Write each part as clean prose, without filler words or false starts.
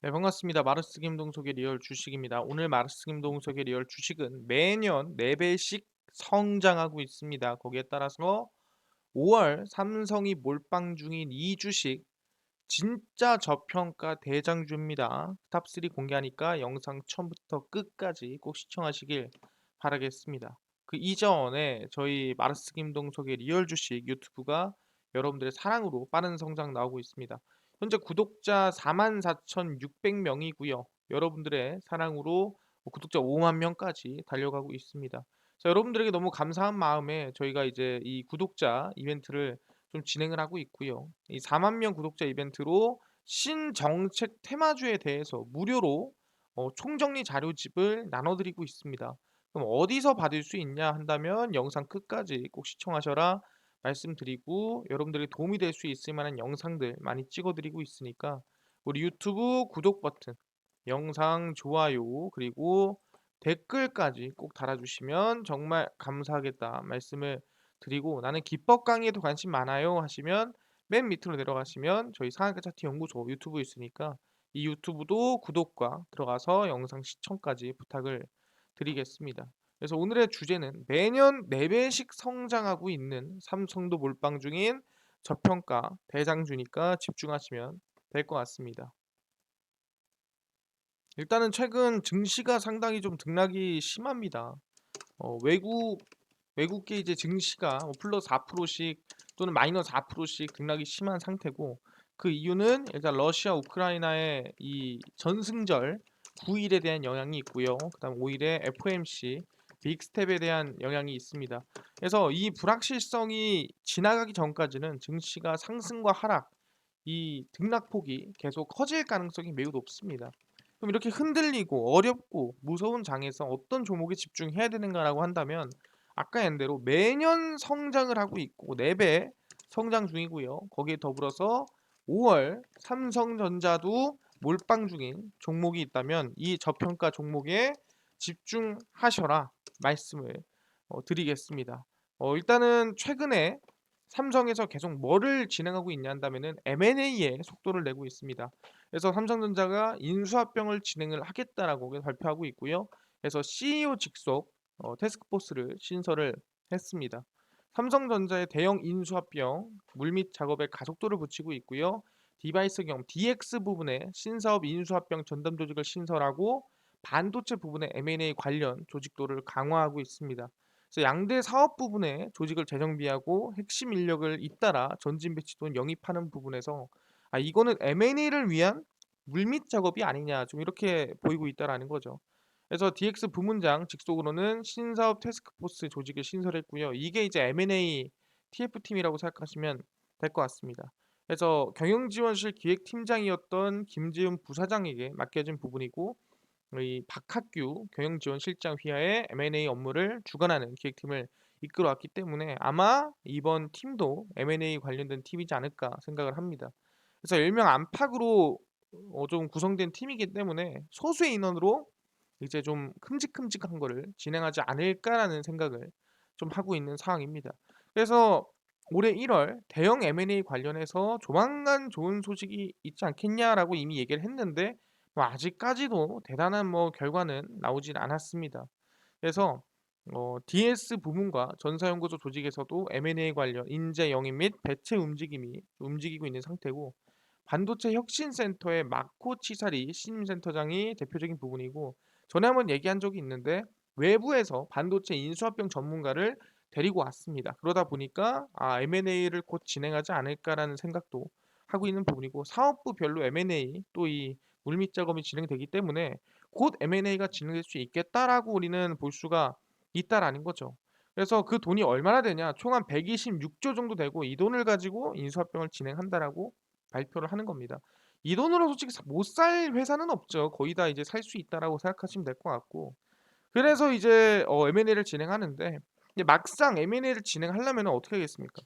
네, 반갑습니다. 마르스 김동석의 리얼 주식입니다. 오늘 마르스 김동석의 리얼 주식은 매년 4배씩 성장하고 있습니다. 거기에 따라서 5월 삼성이 몰빵 중인 이 주식 진짜 저평가 대장주입니다. 탑3 공개하니까 영상 처음부터 끝까지 꼭 시청하시길 바라겠습니다. 그 이전에 저희 마르스 김동석의 리얼 주식 유튜브가 여러분들의 사랑으로 빠른 성장 나오고 있습니다. 현재 구독자 44,600명이고요. 여러분들의 사랑으로 구독자 5만 명까지 달려가고 있습니다. 자, 여러분들에게 너무 감사한 마음에 저희가 이제 이 구독자 이벤트를 좀 진행을 하고 있고요. 이 4만 명 구독자 이벤트로 신정책 테마주에 대해서 무료로 총정리 자료집을 나눠드리고 있습니다. 그럼 어디서 받을 수 있냐 한다면 영상 끝까지 꼭 시청하셔라 말씀드리고, 여러분들에게 도움이 될 수 있을 만한 영상들 많이 찍어드리고 있으니까 우리 유튜브 구독 버튼, 영상 좋아요, 그리고 댓글까지 꼭 달아주시면 정말 감사하겠다 말씀을 드리고, 나는 기법 강의에도 관심 많아요 하시면 맨 밑으로 내려가시면 저희 상한가 차트 연구소 유튜브 있으니까 이 유튜브도 구독과 들어가서 영상 시청까지 부탁을 드리겠습니다. 그래서 오늘의 주제는 매년 4배씩 성장하고 있는 삼성도 몰빵 중인 저평가 대장주니까 집중하시면 될 것 같습니다. 일단은 최근 증시가 상당히 좀 등락이 심합니다. 외국계 이제 증시가 뭐 플러스 4%씩 또는 마이너스 4%씩 등락이 심한 상태고, 그 이유는 일단 러시아 우크라이나의 이 전승절 9일에 대한 영향이 있고요. 그다음 5일에 FOMC 빅스텝에 대한 영향이 있습니다. 그래서 이 불확실성이 지나가기 전까지는 증시가 상승과 하락, 이 등락폭이 계속 커질 가능성이 매우 높습니다. 그럼 이렇게 흔들리고 어렵고 무서운 장에서 어떤 종목에 집중해야 되는가라고 한다면, 아까 한 대로 매년 성장을 하고 있고 4배 성장 중이고요. 거기에 더불어서 5월 삼성전자도 몰빵 중인 종목이 있다면 이 저평가 종목에 집중하셔라 말씀을 드리겠습니다. 일단은 최근에 삼성에서 계속 뭐를 진행하고 있냐 한다면은 M&A에 속도를 내고 있습니다. 그래서 삼성전자가 인수합병을 진행을 하겠다라고 발표하고 있고요. 그래서 CEO 직속 태스크포스를 신설을 했습니다. 삼성전자의 대형 인수합병 물밑 작업에 가속도를 붙이고 있고요. 디바이스 경험 DX 부분에 신사업 인수합병 전담 조직을 신설하고 반도체 부분의 M&A 관련 조직도를 강화하고 있습니다. 그래서 양대 사업 부분에 조직을 재정비하고 핵심 인력을 잇따라 전진 배치 또는 영입하는 부분에서 이거는 M&A를 위한 물밑 작업이 아니냐 좀 이렇게 보이고 있다라는 거죠. 그래서 DX 부문장 직속으로는 신사업 태스크포스 조직을 신설했고요. 이게 이제 M&A TF팀이라고 생각하시면 될 것 같습니다. 그래서 경영지원실 기획팀장이었던 김지훈 부사장에게 맡겨진 부분이고, 이 박학규 경영지원실장 휘하에 M&A 업무를 주관하는 기획팀을 이끌어왔기 때문에 아마 이번 팀도 M&A 관련된 팀이지 않을까 생각을 합니다. 그래서 일명 안팎으로 좀 구성된 팀이기 때문에 소수의 인원으로 이제 좀 큼직큼직한 거를 진행하지 않을까라는 생각을 좀 하고 있는 상황입니다. 그래서 올해 1월 대형 M&A 관련해서 조만간 좋은 소식이 있지 않겠냐라고 이미 얘기를 했는데 뭐 아직까지도 대단한 뭐 결과는 나오진 않았습니다. 그래서 DS 부문과 전사연구소 조직에서도 M&A 관련 인재 영입 및 배치 움직임이 움직이고 있는 상태고, 반도체 혁신센터의 마코 치사리 신임센터장이 대표적인 부분이고, 전에 한번 얘기한 적이 있는데 외부에서 반도체 인수합병 전문가를 데리고 왔습니다. 그러다 보니까 M&A를 곧 진행하지 않을까라는 생각도 하고 있는 부분이고, 사업부별로 M&A 또 이 물밑 작업이 진행되기 때문에 곧 M&A가 진행될 수 있겠다라고 우리는 볼 수가 있다라는 거죠. 그래서 그 돈이 얼마나 되냐? 총 한 126조 정도 되고 이 돈을 가지고 인수합병을 진행한다라고 발표를 하는 겁니다. 이 돈으로 솔직히 못 살 회사는 없죠. 거의 다 이제 살 수 있다라고 생각하시면 될 것 같고. 그래서 이제 M&A를 진행하는데, 이제 막상 M&A를 진행하려면 어떻게 하겠습니까?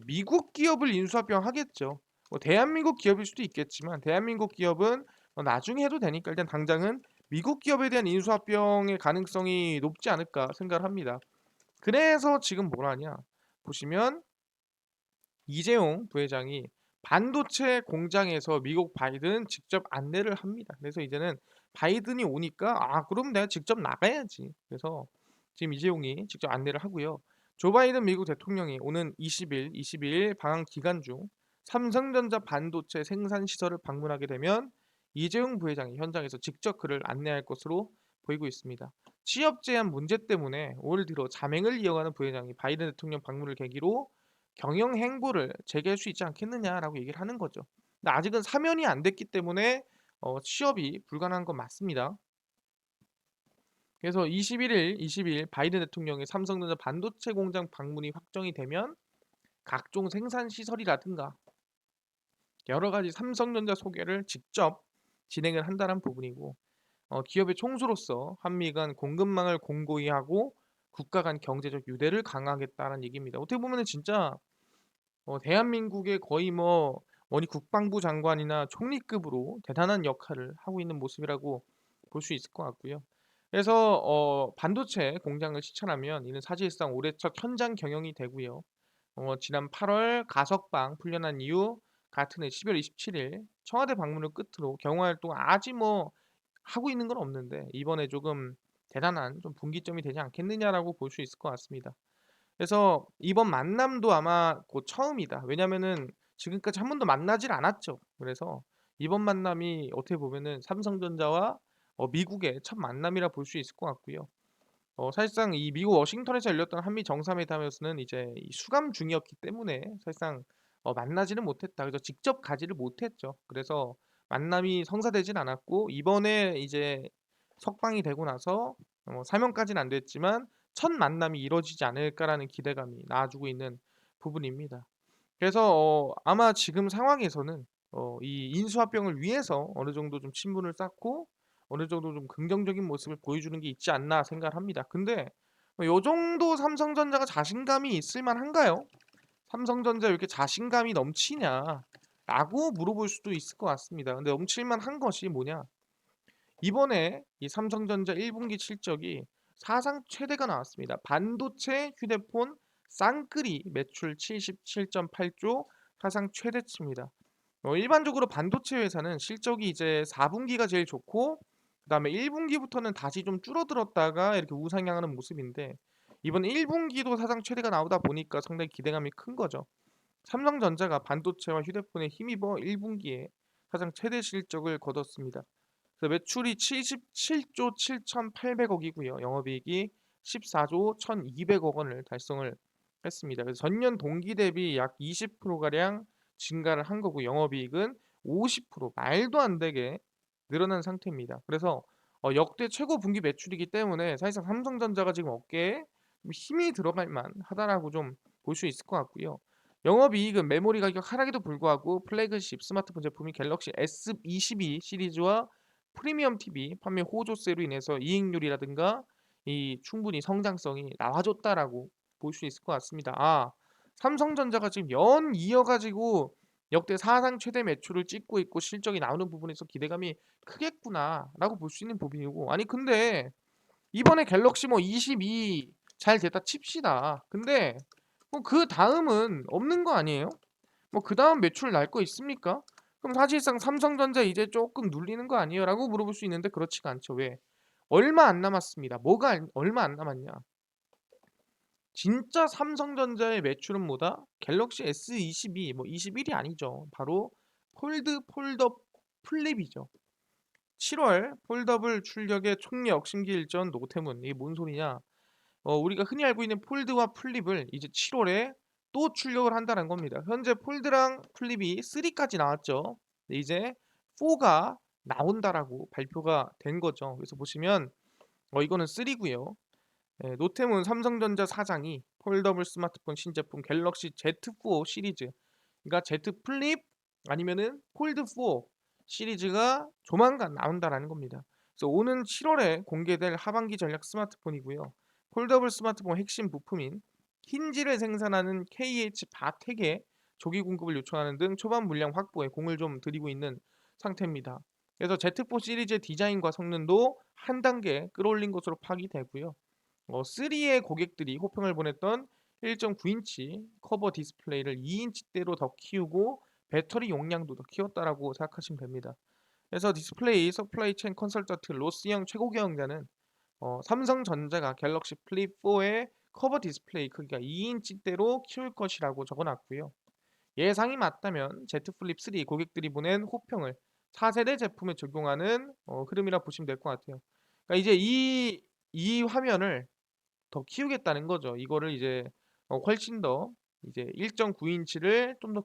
미국 기업을 인수합병 하겠죠. 뭐 대한민국 기업일 수도 있겠지만 대한민국 기업은 나중에 해도 되니까 일단 당장은 미국 기업에 대한 인수합병의 가능성이 높지 않을까 생각을 합니다. 그래서 지금 뭘 하냐 보시면 이재용 부회장이 반도체 공장에서 미국 바이든 직접 안내를 합니다. 그래서 이제는 바이든이 오니까 '아 그럼 내가 직접 나가야지.' 그래서 지금 이재용이 직접 안내를 하고요. 조 바이든 미국 대통령이 오는 22일 방한 기간 중 삼성전자 반도체 생산 시설을 방문하게 되면 이재용 부회장이 현장에서 직접 그를 안내할 것으로 보이고 있습니다. 취업 제한 문제 때문에 올 들어 자맹을 이어가는 부회장이 바이든 대통령 방문을 계기로 경영 행보를 재개할 수 있지 않겠느냐라고 얘기를 하는 거죠. 근데 아직은 사면이 안 됐기 때문에 취업이 불가능한 건 맞습니다. 그래서 20일 바이든 대통령의 삼성전자 반도체 공장 방문이 확정이 되면 각종 생산 시설이라든가 여러 가지 삼성전자 소개를 직접 진행을 한다는 부분이고, 기업의 총수로서 한미 간 공급망을 공고히 하고 국가 간 경제적 유대를 강화하겠다는 얘기입니다. 어떻게 보면은 진짜 대한민국의 거의 뭐 원이 국방부 장관이나 총리급으로 대단한 역할을 하고 있는 모습이라고 볼 수 있을 것 같고요. 그래서 반도체 공장을 시찰하면 이는 사실상 올해 첫 현장 경영이 되고요. 지난 8월 가석방 풀려난 이후 같은 해 12월 27일 청와대 방문을 끝으로 경호 활동 아직 뭐 하고 있는 건 없는데 이번에 조금 대단한 좀 분기점이 되지 않겠느냐라고 볼 수 있을 것 같습니다. 그래서 이번 만남도 아마 곧 처음이다. 왜냐면은 지금까지 한 번도 만나질 않았죠. 그래서 이번 만남이 어떻게 보면은 삼성전자와 미국의 첫 만남이라 볼 수 있을 것 같고요. 사실상 이 미국 워싱턴에서 열렸던 한미 정상회담에서는 이제 이 수감 중이었기 때문에 사실상 만나지는 못했다. 그래서 직접 가지를 못했죠. 그래서 만남이 성사되진 않았고 이번에 이제 석방이 되고 나서 사면까지는 안 됐지만 첫 만남이 이루어지지 않을까라는 기대감이 나아지고 있는 부분입니다. 그래서 아마 지금 상황에서는 이 인수합병을 위해서 어느 정도 좀 친분을 쌓고 어느 정도 좀 긍정적인 모습을 보여주는 게 있지 않나 생각을 합니다. 근데 요 정도 삼성전자가 자신감이 있을 만한가요? 삼성전자 왜 이렇게 자신감이 넘치냐라고 물어볼 수도 있을 것 같습니다. 근데 넘칠 만한 것이 뭐냐? 이번에 이 삼성전자 1분기 실적이 사상 최대가 나왔습니다. 반도체 휴대폰 쌍끌이 매출 77.8조 사상 최대치입니다. 일반적으로 반도체 회사는 실적이 이제 4분기가 제일 좋고 그다음에 1분기부터는 다시 좀 줄어들었다가 이렇게 우상향하는 모습인데 이번 1분기도 사상 최대가 나오다 보니까 상당히 기대감이 큰 거죠. 삼성전자가 반도체와 휴대폰에 힘입어 1분기에 사상 최대 실적을 거뒀습니다. 그래서 매출이 77조 7,800억이고요. 영업이익이 14조 1,200억 원을 달성을 했습니다. 그래서 전년 동기 대비 약 20%가량 증가를 한 거고 영업이익은 50% 말도 안 되게 늘어난 상태입니다. 그래서 역대 최고 분기 매출이기 때문에 사실상 삼성전자가 지금 어깨에 좀 힘이 들어갈 만하다라고 좀 볼 수 있을 것 같고요. 영업이익은 메모리 가격 하락에도 불구하고 플래그십 스마트폰 제품인 갤럭시 S22 시리즈와 프리미엄 TV 판매 호조세로 인해서 이익률이라든가 이 충분히 성장성이 나와줬다라고 볼 수 있을 것 같습니다. 아, 삼성전자가 지금 연 이어가지고 역대 사상 최대 매출을 찍고 있고 실적이 나오는 부분에서 기대감이 크겠구나라고 볼 수 있는 부분이고 아니 근데 이번에 갤럭시 뭐 22 잘 됐다 칩시다. 근데 뭐 그 다음은 없는 거 아니에요? 뭐 그다음 매출 날 거 있습니까? 그럼 사실상 삼성전자 이제 조금 눌리는 거 아니에요라고 물어볼 수 있는데 그렇지가 않죠. 왜? 얼마 안 남았습니다. 얼마 안 남았냐? 진짜 삼성전자의 매출은 뭐다? 갤럭시 S22 뭐 21이 아니죠. 바로 폴더 플립이죠. 7월 폴더블 출력의 총리 억신기 일전 노태문 이게 뭔 소리냐? 우리가 흔히 알고 있는 폴드와 플립을 이제 7월에 또 출력을 한다는 겁니다. 현재 폴드랑 플립이 3까지 나왔죠. 근데 이제 4가 나온다라고 발표가 된 거죠. 그래서 보시면 이거는 3고요. 노태문 삼성전자 사장이 폴더블 스마트폰 신제품 갤럭시 Z4 시리즈, 그러니까 Z 플립 아니면은 폴드 4 시리즈가 조만간 나온다라는 겁니다. 그래서 오는 7월에 공개될 하반기 전략 스마트폰이고요. 폴더블 스마트폰 핵심 부품인 힌지를 생산하는 KH 바텍에 조기 공급을 요청하는 등 초반 물량 확보에 공을 좀 들이고 있는 상태입니다. 그래서 Z4 시리즈의 디자인과 성능도 한 단계 끌어올린 것으로 파악되고요. 3의 고객들이 호평을 보냈던 1.9인치 커버 디스플레이를 2인치대로 더 키우고 배터리 용량도 더 키웠다라고 생각하시면 됩니다. 그래서 디스플레이 서플라이 체인 컨설턴트 로스영 최고 경영자는 삼성전자가 갤럭시 플립 4의 커버 디스플레이 크기가 2인치대로 키울 것이라고 적어놨고요. 예상이 맞다면 Z 플립 3 고객들이 보낸 호평을 4세대 제품에 적용하는 흐름이라 보시면 될 것 같아요. 그러니까 이제 이 화면을 더 키우겠다는 거죠. 이거를 이제 훨씬 더 이제 1.9인치를 좀 더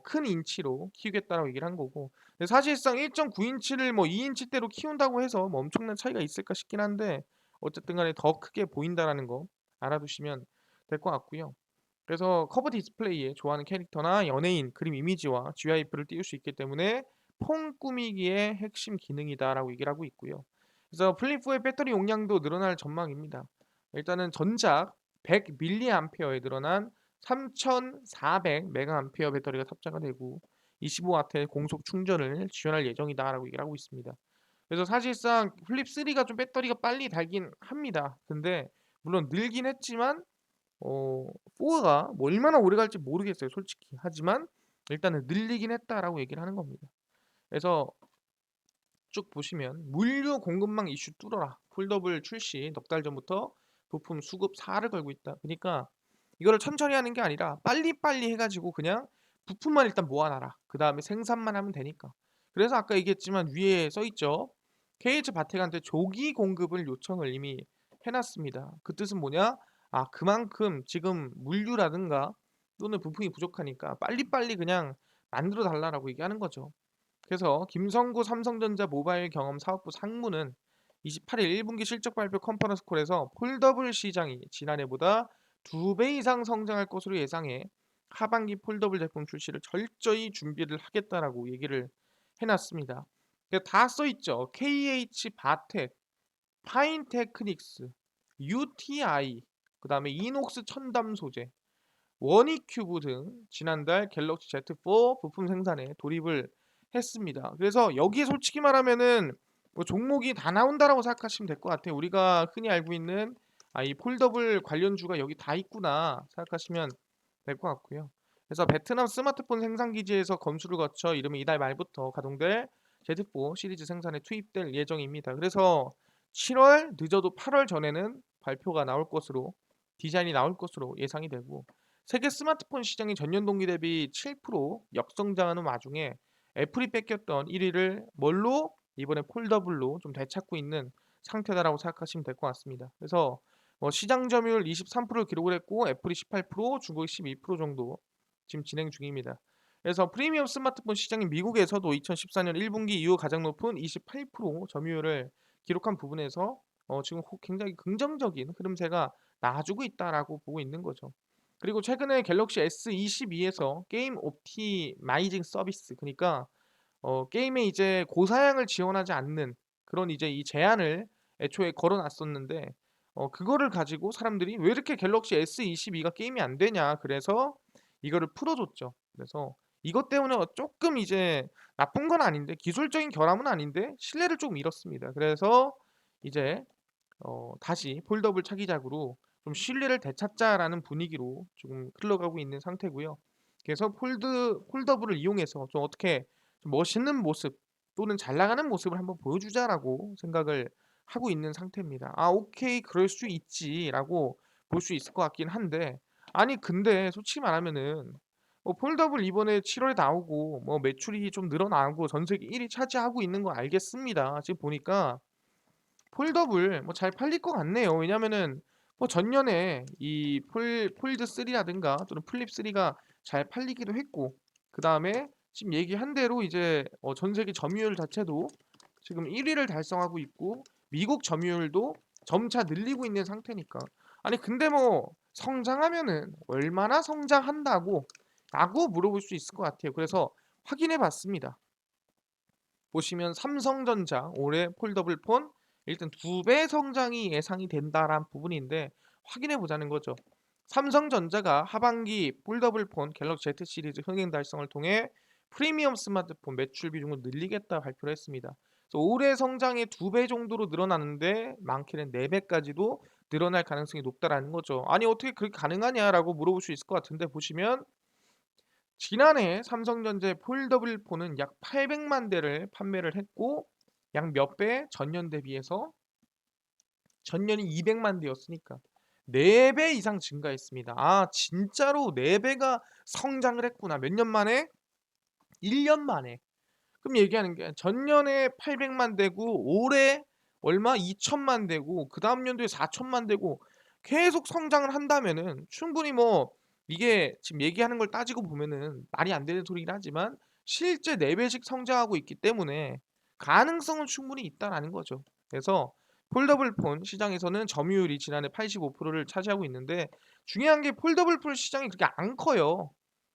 큰 인치로 키우겠다라고 얘기를 한 거고. 근데 사실상 1.9인치를 뭐 2인치대로 키운다고 해서 뭐 엄청난 차이가 있을까 싶긴 한데 어쨌든 간에 더 크게 보인다라는 거 알아두시면 될 것 같고요. 그래서 커버 디스플레이에 좋아하는 캐릭터나 연예인, 그림 이미지와 GIF를 띄울 수 있기 때문에 폰 꾸미기의 핵심 기능이다라고 얘기를 하고 있고요. 그래서 플립4의 배터리 용량도 늘어날 전망입니다. 일단은 전작 100mAh에 늘어난 3400mAh 배터리가 탑재가 되고 25W의 공속 충전을 지원할 예정이다라고 얘기를 하고 있습니다. 그래서 사실상 플립 3가 좀 배터리가 빨리 닳긴 합니다. 근데 물론 늘긴 했지만 4가 뭐 얼마나 오래 갈지 모르겠어요, 솔직히. 하지만 일단은 늘리긴 했다라고 얘기를 하는 겁니다. 그래서 쭉 보시면 물류 공급망 이슈 뚫어라. 폴더블 출시 넉 달 전부터 부품 수급 사활을 걸고 있다. 그러니까 이거를 천천히 하는 게 아니라 빨리빨리 해가지고 그냥 부품만 일단 모아놔라. 그 다음에 생산만 하면 되니까. 그래서 아까 얘기했지만 위에 써있죠. KH 바텍한테 조기 공급을 요청을 이미 해놨습니다. 그 뜻은 뭐냐? 아, 그만큼 지금 물류라든가 또는 부품이 부족하니까 빨리빨리 그냥 만들어 달라라고 얘기하는 거죠. 그래서 김성구 삼성전자 모바일 경험 사업부 상무는 28일 1분기 실적 발표 컨퍼런스 콜에서 폴더블 시장이 지난해보다 2배 이상 성장할 것으로 예상해 하반기 폴더블 제품 출시를 철저히 준비를 하겠다라고 얘기를 해놨습니다. 다 써있죠. KH 바텍, 파인테크닉스, UTI, 그 다음에 이녹스 첨단 소재, 원익큐브 등 지난달 갤럭시 Z4 부품 생산에 돌입을 했습니다. 그래서 여기에 솔직히 말하면은 뭐 종목이 다 나온다라고 생각하시면 될 것 같아요. 우리가 흔히 알고 있는 이 폴더블 관련주가 여기 다 있구나 생각하시면 될 것 같고요. 그래서 베트남 스마트폰 생산 기지에서 검수를 거쳐 이르면 이달 말부터 가동될 Z4 시리즈 생산에 투입될 예정입니다. 그래서 7월 늦어도 8월 전에는 발표가 나올 것으로 디자인이 나올 것으로 예상이 되고 세계 스마트폰 시장이 전년 동기 대비 7% 역성장하는 와중에 애플이 뺏겼던 1위를 뭘로 이번에 폴더블로 좀 되찾고 있는 상태다라고 생각하시면 될 것 같습니다. 그래서 시장 점유율 23%를 기록을 했고 애플이 18%, 중국이 12% 정도 지금 진행 중입니다. 그래서 프리미엄 스마트폰 시장인 미국에서도 2014년 1분기 이후 가장 높은 28% 점유율을 기록한 부분에서 지금 굉장히 긍정적인 흐름세가 나아지고 있다라고 보고 있는 거죠. 그리고 최근에 갤럭시 S22에서 게임 옵티마이징 서비스, 그러니까 게임에 이제 고사양을 지원하지 않는 그런 이제 이 제한을 애초에 걸어놨었는데 그거를 가지고 사람들이 왜 이렇게 갤럭시 S22가 게임이 안 되냐, 그래서 이거를 풀어줬죠. 그래서 이것 때문에 조금 이제 나쁜 건 아닌데 기술적인 결함은 아닌데 신뢰를 조금 잃었습니다. 그래서 이제 다시 폴더블 차기작으로 좀 신뢰를 되찾자라는 분위기로 조금 흘러가고 있는 상태고요. 그래서 폴더블을 이용해서 좀 어떻게 좀 멋있는 모습 또는 잘 나가는 모습을 한번 보여주자라고 생각을 하고 있는 상태입니다. 아, 오케이, 그럴 수 있지라고 볼 수 있을 것 같긴 한데, 아니 근데 솔직히 말하면은 폴더블 이번에 7월에 나오고 뭐 매출이 좀 늘어나고 전 세계 1위 차지하고 있는 거 알겠습니다. 지금 보니까 폴더블 뭐 잘 팔릴 것 같네요. 왜냐면은 뭐 전년에 이 폴드 3라든가 또는 플립 3가 잘 팔리기도 했고, 그 다음에 지금 얘기한 대로 이제 전 세계 점유율 자체도 지금 1위를 달성하고 있고 미국 점유율도 점차 늘리고 있는 상태니까, 아니 근데 뭐 성장하면은 얼마나 성장한다고 라고 물어볼 수 있을 것 같아요. 그래서 확인해 봤습니다. 보시면 삼성전자 올해 폴더블 폰 일단 2배 성장이 예상이 된다라는 부분인데 확인해 보자는 거죠. 삼성전자가 하반기 폴더블 폰 갤럭시 Z 시리즈 흥행 달성을 통해 프리미엄 스마트폰 매출 비중을 늘리겠다 발표를 했습니다. 그래서 올해 성장이 2배 정도로 늘어나는데 많게는 4배까지도 늘어날 가능성이 높다라는 거죠. 아니 어떻게 그렇게 가능하냐라고 물어볼 수 있을 것 같은데, 보시면 지난해 삼성전자의 폴더블 폰은 약 800만 대를 판매를 했고 약 몇 배? 전년 대비해서 전년이 200만 대였으니까 4배 이상 증가했습니다. 아, 진짜로 4배가 성장을 했구나. 몇 년 만에? 1년 만에. 그럼 얘기하는 게 전년에 800만 대고 올해 얼마? 2천만 대고 그다음 연도에 4천만 대고 계속 성장을 한다면은 충분히 뭐 이게 지금 얘기하는 걸 따지고 보면은 말이 안 되는 소리긴 하지만 실제 4배씩 성장하고 있기 때문에 가능성은 충분히 있다라는 거죠. 그래서 폴더블 폰 시장에서는 점유율이 지난해 85%를 차지하고 있는데 중요한 게 폴더블 폰 시장이 그렇게 안 커요.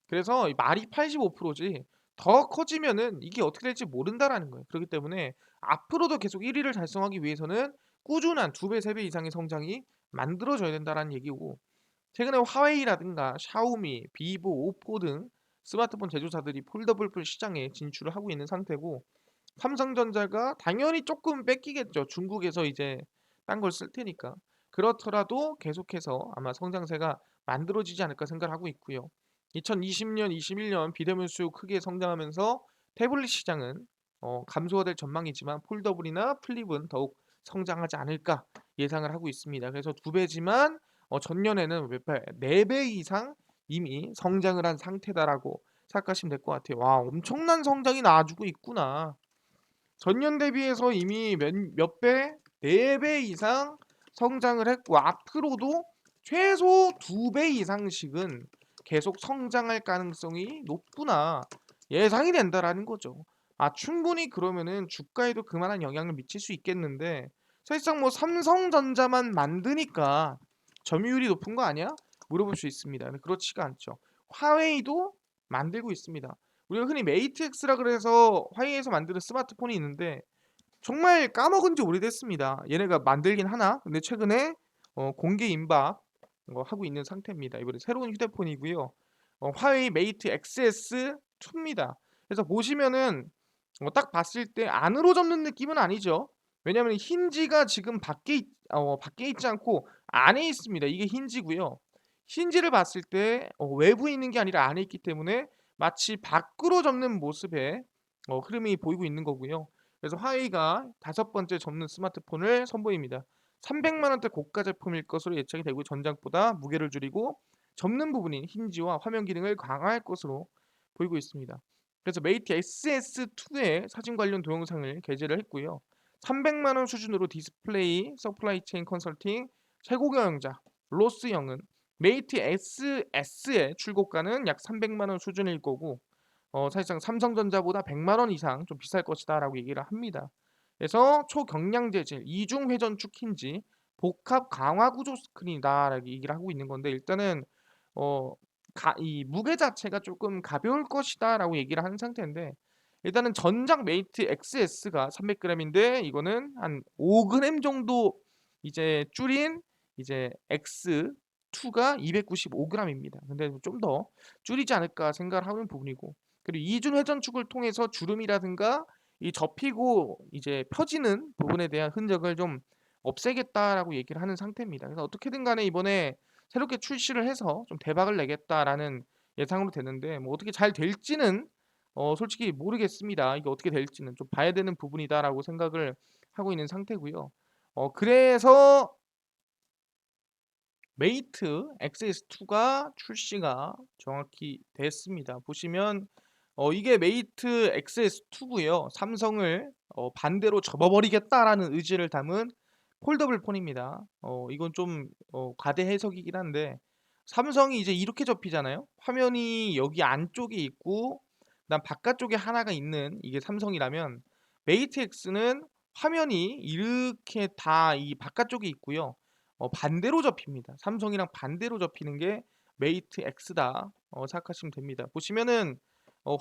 그래서 이 말이 85%지 더 커지면은 이게 어떻게 될지 모른다라는 거예요. 그렇기 때문에 앞으로도 계속 1위를 달성하기 위해서는 꾸준한 2배, 3배 이상의 성장이 만들어져야 된다라는 얘기고 최근에 화웨이라든가 샤오미, 비보, 오포 등 스마트폰 제조사들이 폴더블 시장에 진출을 하고 있는 상태고 삼성전자가 당연히 조금 뺏기겠죠. 중국에서 이제 딴 걸 쓸 테니까. 그렇더라도 계속해서 아마 성장세가 만들어지지 않을까 생각을 하고 있고요. 2020년, 21년 비대면 수요 크게 성장하면서 태블릿 시장은 감소가 될 전망이지만 폴더블이나 플립은 더욱 성장하지 않을까 예상을 하고 있습니다. 그래서 2배지만 전년에는 몇 배, 4배 이상 이미 성장을 한 상태다라고 생각하시면 될 것 같아요. 와, 엄청난 성장이 나와주고 있구나. 전년 대비해서 이미 몇 배? 4배 이상 성장을 했고 앞으로도 최소 2배 이상씩은 계속 성장할 가능성이 높구나 예상이 된다라는 거죠. 아, 충분히 그러면은 주가에도 그만한 영향을 미칠 수 있겠는데 사실상 뭐 삼성전자만 만드니까 점유율이 높은 거 아니야? 물어볼 수 있습니다. 근데 그렇지가 않죠. 화웨이도 만들고 있습니다. 우리가 흔히 메이트 X라 그래서 화웨이에서 만드는 스마트폰이 있는데 정말 까먹은 지 오래됐습니다. 얘네가 만들긴 하나? 근데 최근에 공개 임박 하고 있는 상태입니다. 이번에 새로운 휴대폰이고요. 화웨이 메이트 XS2입니다. 그래서 보시면은 딱 봤을 때 안으로 접는 느낌은 아니죠. 왜냐하면 힌지가 지금 밖에 있지 않고 안에 있습니다. 이게 힌지고요. 힌지를 봤을 때 외부에 있는 게 아니라 안에 있기 때문에 마치 밖으로 접는 모습의 흐름이 보이고 있는 거고요. 그래서 화웨이가 5번째 접는 스마트폰을 선보입니다. 300만 원대 고가 제품일 것으로 예측이 되고 전작보다 무게를 줄이고 접는 부분인 힌지와 화면 기능을 강화할 것으로 보이고 있습니다. 그래서 메이트 SS2의 사진 관련 동영상을 게재를 했고요. 300만 원 수준으로 디스플레이, 서플라이 체인 컨설팅, 최고 경영자 로스 영은 메이트 SS의 출고가는 약 300만 원 수준일 거고 사실상 삼성전자보다 100만 원 이상 좀 비쌀 것이다라고 얘기를 합니다. 그래서 초경량 재질, 이중 회전 축힌지 복합 강화 구조 스크린이다라고 얘기를 하고 있는 건데 일단은 어, 이 무게 자체가 조금 가벼울 것이다라고 얘기를 하는 상태인데 일단은 전작 메이트 XS가 300g인데 이거는 한 5g 정도 이제 줄인 이제 X2가 295g입니다. 근데 좀 더 줄이지 않을까 생각을 하는 부분이고 그리고 이중 회전축을 통해서 주름이라든가 이 접히고 이제 펴지는 부분에 대한 흔적을 좀 없애겠다라고 얘기를 하는 상태입니다. 그래서 어떻게든 간에 이번에 새롭게 출시를 해서 좀 대박을 내겠다라는 예상으로 되는데 뭐 어떻게 잘 될지는 솔직히 모르겠습니다. 이게 어떻게 될지는 좀 봐야 되는 부분이다라고 생각을 하고 있는 상태고요. 그래서 메이트 XS2가 출시가 정확히 됐습니다. 보시면 이게 메이트 XS2고요. 삼성을 반대로 접어버리겠다라는 의지를 담은 폴더블 폰입니다. 이건 좀 과대 해석이긴 한데 삼성이 이제 이렇게 접히잖아요. 화면이 여기 안쪽에 있고 그다음 바깥쪽에 하나가 있는 이게 삼성이라면 메이트 X는 화면이 이렇게 다 이 바깥쪽에 있고요. 반대로 접힙니다. 삼성이랑 반대로 접히는 게 메이트 X다 생각하시면 됩니다. 보시면은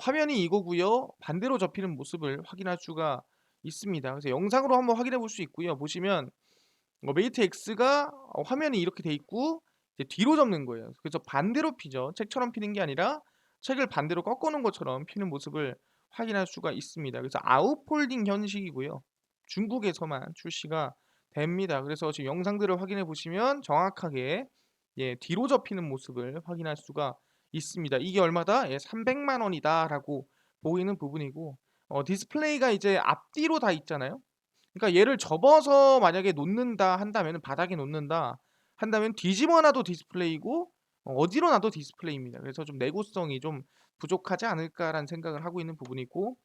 화면이 이거고요. 반대로 접히는 모습을 확인할 수가 있습니다. 그래서 영상으로 한번 확인해 볼 수 있고요. 보시면 메이트 X가 화면이 이렇게 돼 있고 이제 뒤로 접는 거예요. 그래서 반대로 피죠. 책처럼 피는 게 아니라 책을 반대로 꺾어 놓은 것처럼 피는 모습을 확인할 수가 있습니다. 그래서 아웃폴딩 형식이고요. 중국에서만 출시가 됩니다. 그래서 지금 영상들을 확인해 보시면 정확하게 뒤로 접히는 모습을 확인할 수가 있습니다. 이게 얼마다? 예, 300만 원이다라고 보이는 부분이고 디스플레이가 이제 앞뒤로 다 있잖아요. 그러니까 얘를 접어서 만약에 놓는다 한다면은 바닥에 놓는다 한다면 뒤집어 놔도 디스플레이고 어디로 놔도 디스플레이입니다. 그래서 좀 내구성이 좀 부족하지 않을까라는 생각을 하고 있는 부분이고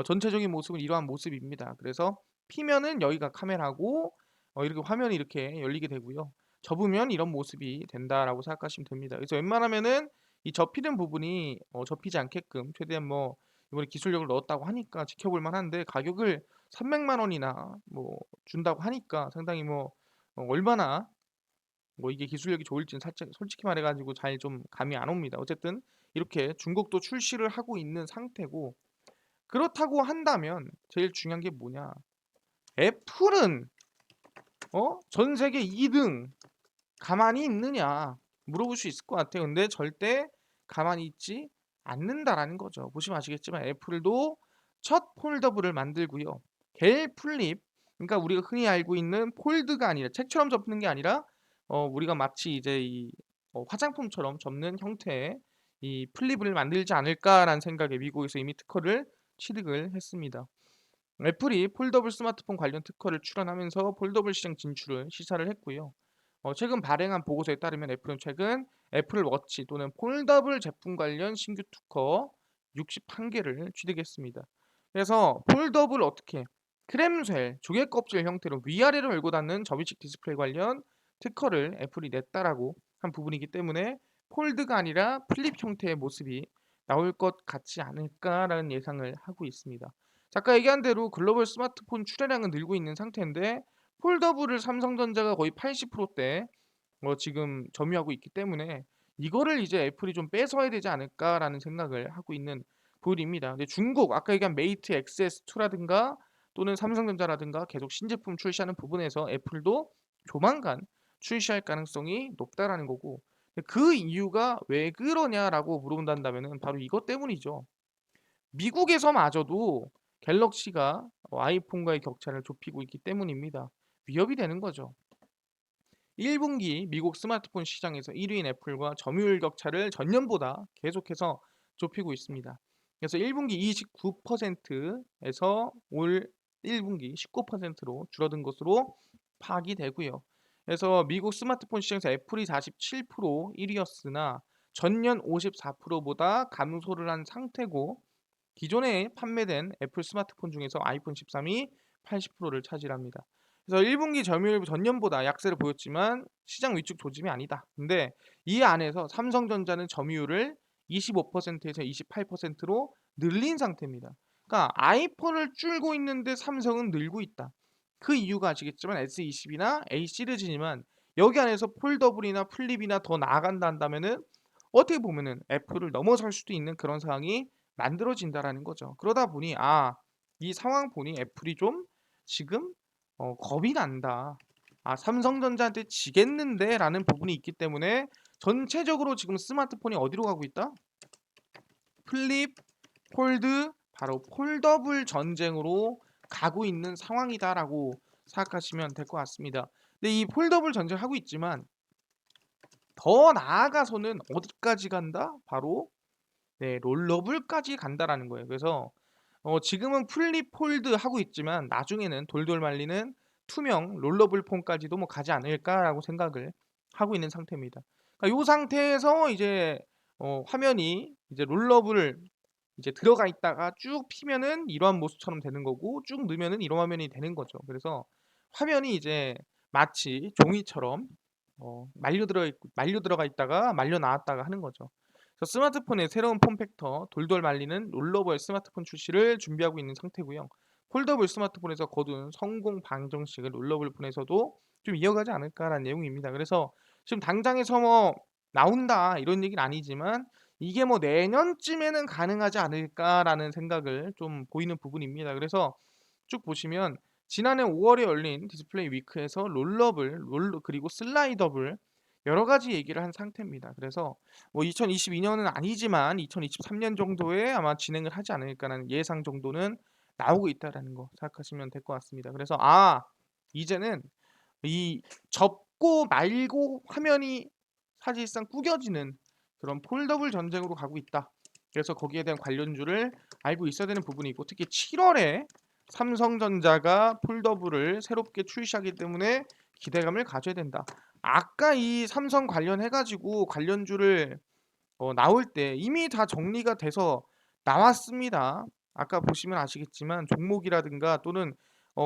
전체적인 모습은 이러한 모습입니다. 그래서 피면은 여기가 카메라고 이렇게 화면이 이렇게 열리게 되고요. 접으면 이런 모습이 된다라고 생각하시면 됩니다. 그래서 웬만하면은 이 접히는 부분이 접히지 않게끔 최대한 뭐 이번에 기술력을 넣었다고 하니까 지켜볼 만한데 가격을 300만 원이나 뭐 준다고 하니까 상당히 뭐 얼마나 뭐 이게 기술력이 좋을지는 살짝 솔직히 말해 가지고 잘 좀 감이 안 옵니다. 어쨌든 이렇게 중국도 출시를 하고 있는 상태고 그렇다고 한다면 제일 중요한 게 뭐냐? 애플은 전 세계 2등 가만히 있느냐 물어볼 수 있을 것 같아요. 근데 절대 가만히 있지 않는다라는 거죠. 보시면 아시겠지만 애플도 첫 폴더블을 만들고요. 겔 플립, 그러니까 우리가 흔히 알고 있는 폴드가 아니라 책처럼 접는 게 아니라 우리가 마치 이제 이 화장품처럼 접는 형태의 이 플립을 만들지 않을까라는 생각에 미국에서 이미 특허를 취득을 했습니다. 애플이 폴더블 스마트폰 관련 특허를 출원하면서 폴더블 시장 진출을 시사를 했고요. 최근 발행한 보고서에 따르면 애플은 최근 애플 워치 또는 폴더블 제품 관련 신규 특허 61개를 취득했습니다. 그래서 폴더블 어떻게 크렘쉘 조개 껍질 형태로 위아래로 열고 닫는 접이식 디스플레이 관련 특허를 애플이 냈다라고 한 부분이기 때문에 폴드가 아니라 플립 형태의 모습이 나올 것 같지 않을까라는 예상을 하고 있습니다. 아까 얘기한 대로 글로벌 스마트폰 출하량은 늘고 있는 상태인데 폴더블을 삼성전자가 거의 80%대 지금 점유하고 있기 때문에 이거를 이제 애플이 좀 뺏어야 되지 않을까라는 생각을 하고 있는 부분입니다. 근데 중국 아까 얘기한 메이트 XS2라든가 또는 삼성전자라든가 계속 신제품 출시하는 부분에서 애플도 조만간 출시할 가능성이 높다라는 거고 그 이유가 왜 그러냐라고 물어본다면은 바로 이것 때문이죠. 미국에서마저도 갤럭시가 아이폰과의 격차를 좁히고 있기 때문입니다. 위협이 되는 거죠. 1분기 미국 스마트폰 시장에서 1위인 애플과 점유율 격차를 전년보다 계속해서 좁히고 있습니다. 그래서 1분기 29%에서 올 1분기 19%로 줄어든 것으로 파악이 되고요. 그래서 미국 스마트폰 시장에서 애플이 47% 1위였으나 전년 54%보다 감소를 한 상태고 기존에 판매된 애플 스마트폰 중에서 아이폰 13이 80%를 차지합니다. 그래서 1분기 점유율 전년보다 약세를 보였지만 시장 위축 조짐이 아니다. 근데 이 안에서 삼성전자는 점유율을 25%에서 28%로 늘린 상태입니다. 그러니까 아이폰을 줄고 있는데 삼성은 늘고 있다. 그 이유가 아시겠지만 S20이나 A 시리즈지만 여기 안에서 폴더블이나 플립이나 더 나아간다 한다면은 어떻게 보면은 애플을 넘어설 수도 있는 그런 상황이 만들어진다라는 거죠. 그러다 보니 이 상황 보니 애플이 좀 지금 겁이 난다. 삼성전자한테 지겠는데라는 부분이 있기 때문에 전체적으로 지금 스마트폰이 어디로 가고 있다? 플립, 폴드, 바로 폴더블 전쟁으로 가고 있는 상황이다라고 생각하시면 될 것 같습니다. 근데 이 폴더블 전쟁을 하고 있지만 더 나아가서는 어디까지 간다? 바로 네, 롤러블까지 간다라는 거예요. 그래서 지금은 플립 폴드 하고 있지만 나중에는 돌돌 말리는 투명 롤러블 폰까지도 뭐 가지 않을까라고 생각을 하고 있는 상태입니다. 그러니까 요 상태에서 이제 화면이 이제 롤러블 이제 들어가 있다가 쭉 피면은 이러한 모습처럼 되는 거고 쭉 넣으면은 이런 화면이 되는 거죠. 그래서 화면이 이제 마치 종이처럼 말려 들어가 있다가 말려 나왔다가 하는 거죠. 그래서 스마트폰의 새로운 폼팩터 돌돌 말리는 롤러블 스마트폰 출시를 준비하고 있는 상태고요. 폴더블 스마트폰에서 거둔 성공 방정식을 롤러블 폰에서도 좀 이어가지 않을까라는 내용입니다. 그래서 지금 당장에서 뭐 나온다 이런 얘기는 아니지만 이게 뭐 내년쯤에는 가능하지 않을까라는 생각을 좀 보이는 부분입니다. 그래서 쭉 보시면 지난해 5월에 열린 디스플레이 위크에서 롤러블, 그리고 슬라이더블 여러 가지 얘기를 한 상태입니다. 그래서 뭐 2022년은 아니지만 2023년 정도에 아마 진행을 하지 않을까라는 예상 정도는 나오고 있다라는 거 생각하시면 될 것 같습니다. 그래서 이제는 이 접고 말고 화면이 사실상 구겨지는 그런 폴더블 전쟁으로 가고 있다. 그래서 거기에 대한 관련주를 알고 있어야 되는 부분이고, 특히 7월에 삼성전자가 폴더블을 새롭게 출시하기 때문에 기대감을 가져야 된다. 아까 이 삼성 관련해가지고 관련주를 나올 때 이미 다 정리가 돼서 나왔습니다. 아까 보시면 아시겠지만 종목이라든가 또는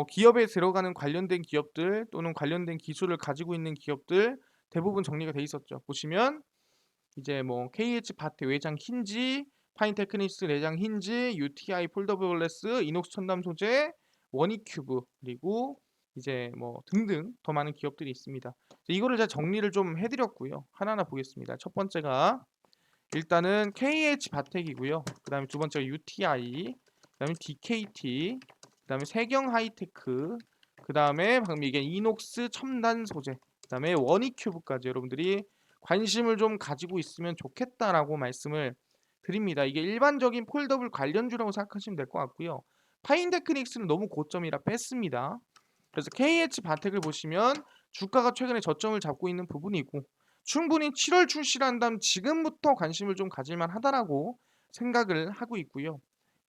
기업에 들어가는 관련된 기업들 또는 관련된 기술을 가지고 있는 기업들 대부분 정리가 돼 있었죠. 보시면 이제 뭐 KH 바텍 외장 힌지, 파인테크닉스 내장 힌지, UTI 폴더블 글래스, 이녹스 첨단 소재, 원익큐브 그리고 이제 뭐 등등 더 많은 기업들이 있습니다. 이거를 제가 정리를 좀 해드렸고요. 하나하나 보겠습니다. 첫 번째가 일단은 KH 바텍이고요. 그다음에 두 번째가 UTI, 그다음에 DKT, 그다음에 세경 하이테크, 그다음에 방금 얘기한 이녹스 첨단 소재, 그다음에 원익큐브까지 여러분들이 관심을 좀 가지고 있으면 좋겠다라고 말씀을 드립니다. 이게 일반적인 폴더블 관련주라고 생각하시면 될 것 같고요. 파인테크닉스는 너무 고점이라 뺐습니다. 그래서 KH 바텍을 보시면 주가가 최근에 저점을 잡고 있는 부분이고 충분히 7월 출시한다면 지금부터 관심을 좀 가질만 하다라고 생각을 하고 있고요.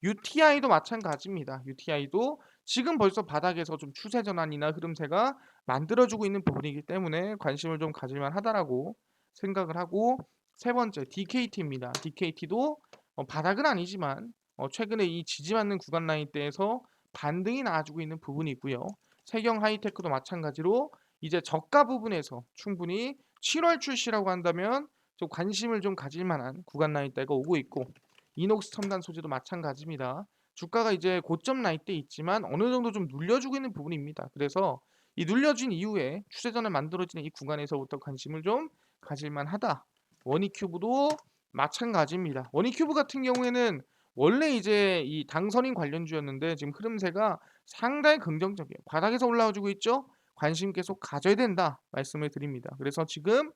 UTI도 마찬가지입니다. UTI도 지금 벌써 바닥에서 좀 추세 전환이나 흐름세가 만들어주고 있는 부분이기 때문에 관심을 좀 가질만 하다라고 생각을 하고, 세 번째 DKT입니다. DKT도 바닥은 아니지만 최근에 이 지지받는 구간 라인대에서 반등이 나와주고 있는 부분이 있고요. 세경 하이테크도 마찬가지로 이제 저가 부분에서 충분히 7월 출시라고 한다면 좀 관심을 좀 가질 만한 구간 라인대가 오고 있고, 이녹스 첨단 소재도 마찬가지입니다. 주가가 이제 고점 라인대 있지만 어느 정도 좀 눌려주고 있는 부분입니다. 그래서 이 눌려진 이후에 추세전을 만들어지는 이 구간에서부터 관심을 좀 가질만 하다. 원익큐브도 마찬가지입니다. 원익큐브 같은 경우에는 원래 이제 이 당선인 관련주였는데 지금 흐름세가 상당히 긍정적이에요. 바닥에서 올라와주고 있죠. 관심 계속 가져야 된다 말씀을 드립니다. 그래서 지금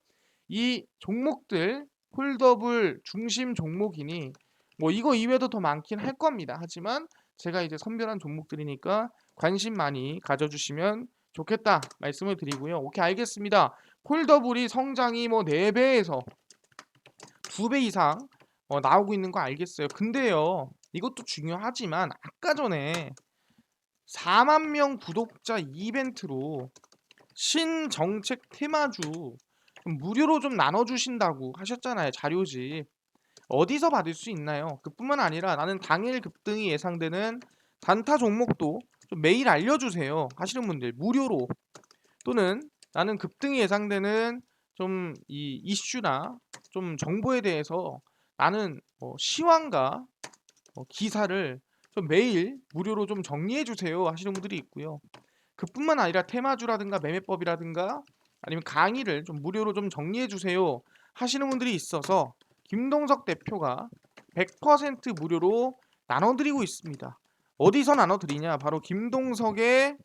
이 종목들 폴더블 중심 종목이니 뭐 이거 이외에도 더 많긴 할 겁니다. 하지만 제가 이제 선별한 종목들이니까 관심 많이 가져주시면 좋겠다 말씀을 드리고요. 오케이, 알겠습니다. 폴더블이 성장이 뭐 4배에서 2배 이상 나오고 있는 거 알겠어요. 근데요, 이것도 중요하지만 아까 전에 4만 명 구독자 이벤트로 신정책 테마주 무료로 좀 나눠주신다고 하셨잖아요. 자료집 어디서 받을 수 있나요? 그뿐만 아니라 나는 당일 급등이 예상되는 단타 종목도 좀 매일 알려주세요 하시는 분들 무료로, 또는 나는 급등이 예상되는 좀 이 이슈나 좀 정보에 대해서 나는 시황과 기사를 좀 매일 무료로 좀 정리해 주세요 하시는 분들이 있고요. 그뿐만 아니라 테마주라든가 매매법이라든가 아니면 강의를 좀 무료로 좀 정리해 주세요 하시는 분들이 있어서 김동석 대표가 100% 무료로 나눠드리고 있습니다. 어디서 나눠드리냐? 바로 김동석의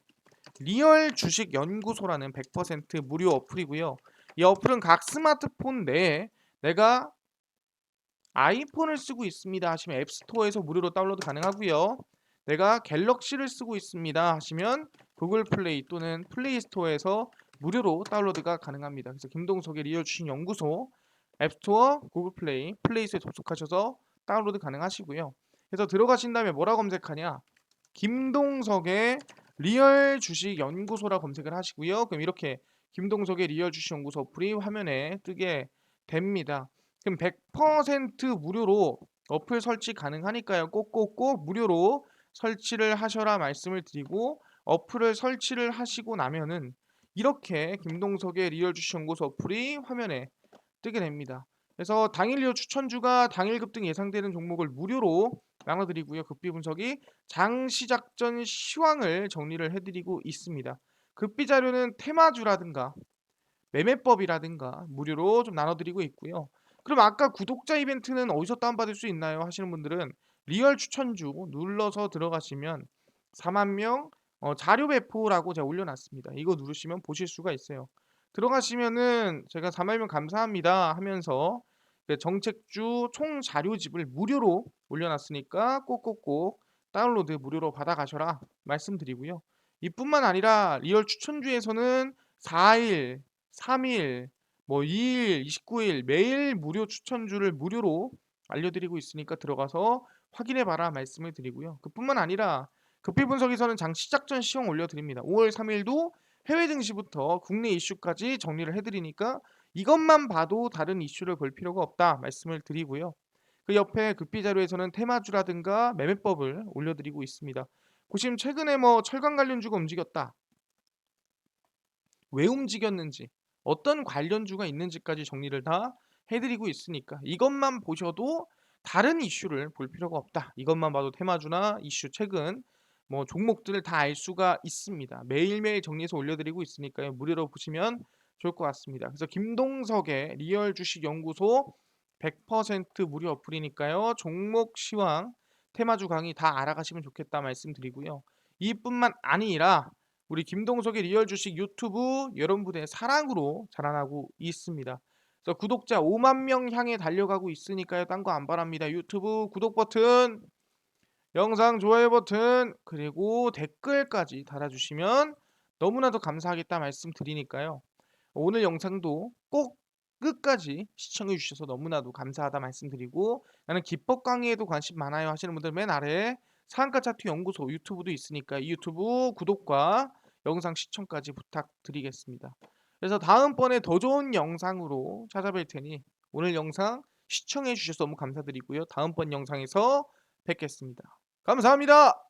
리얼 주식 연구소라는 100% 무료 어플이고요. 이 어플은 각 스마트폰 내에 내가 아이폰을 쓰고 있습니다 하시면 앱스토어에서 무료로 다운로드 가능하고요. 내가 갤럭시를 쓰고 있습니다 하시면 구글 플레이 또는 플레이스토어에서 무료로 다운로드가 가능합니다. 그래서 김동석의 리얼 주식 연구소 앱스토어, 구글 플레이, 플레이스토어에 접속하셔서 다운로드 가능하시고요. 그래서 들어가신 다음에 뭐라 검색하냐? 김동석의 리얼 주식 연구소라 검색을 하시고요. 그럼 이렇게 김동석의 리얼 주식 연구소 어플이 화면에 뜨게 됩니다. 그럼 100% 무료로 어플 설치 가능하니까요. 꼭꼭꼭 무료로 설치를 하셔라 말씀을 드리고, 어플을 설치를 하시고 나면은 이렇게 김동석의 리얼 주식 연구소 어플이 화면에 뜨게 됩니다. 그래서 당일 리얼 추천주가 당일 급등 예상되는 종목을 무료로 나눠드리고요. 급비 분석이 장 시작 전 시황을 정리를 해드리고 있습니다. 급비 자료는 테마주라든가 매매법이라든가 무료로 좀 나눠드리고 있고요. 그럼 아까 구독자 이벤트는 어디서 다운받을 수 있나요? 하시는 분들은 리얼 추천주 눌러서 들어가시면 4만 명 자료 배포라고 제가 올려놨습니다. 이거 누르시면 보실 수가 있어요. 들어가시면은 제가 4만 명 감사합니다 하면서 정책주 총 자료집을 무료로 올려놨으니까 꼭꼭꼭 다운로드 무료로 받아가셔라 말씀드리고요. 이뿐만 아니라 리얼 추천주에서는 4일, 3일, 뭐 2일, 29일 매일 무료 추천주를 무료로 알려드리고 있으니까 들어가서 확인해 봐라 말씀을 드리고요. 그뿐만 아니라 급히 분석에서는 장 시작 전 시황 올려드립니다. 5월 3일도 해외 증시부터 국내 이슈까지 정리를 해드리니까 이것만 봐도 다른 이슈를 볼 필요가 없다 말씀을 드리고요. 그 옆에 급비 자료에서는 테마주라든가 매매법을 올려드리고 있습니다. 보시면 최근에 뭐 철강 관련주가 움직였다. 왜 움직였는지, 어떤 관련주가 있는지까지 정리를 다 해드리고 있으니까 이것만 보셔도 다른 이슈를 볼 필요가 없다. 이것만 봐도 테마주나 이슈 최근 뭐 종목들을 다 알 수가 있습니다. 매일매일 정리해서 올려드리고 있으니까요. 무료로 보시면 좋을 것 같습니다. 그래서 김동석의 리얼 주식 연구소 100% 무료 어플이니까요. 종목 시황, 테마주 강의 다 알아가시면 좋겠다 말씀드리고요. 이뿐만 아니라 우리 김동석의 리얼 주식 유튜브 여러분들의 사랑으로 자라나고 있습니다. 그래서 구독자 5만 명 향해 달려가고 있으니까요. 딴 거 안 바랍니다. 유튜브 구독 버튼, 영상 좋아요 버튼, 그리고 댓글까지 달아주시면 너무나도 감사하겠다 말씀드리니까요. 오늘 영상도 꼭 끝까지 시청해 주셔서 너무나도 감사하다 말씀드리고, 나는 기법 강의에도 관심 많아요 하시는 분들 맨 아래에 상한가 차트 연구소 유튜브도 있으니까 이 유튜브 구독과 영상 시청까지 부탁드리겠습니다. 그래서 다음번에 더 좋은 영상으로 찾아뵐 테니 오늘 영상 시청해 주셔서 너무 감사드리고요. 다음번 영상에서 뵙겠습니다. 감사합니다.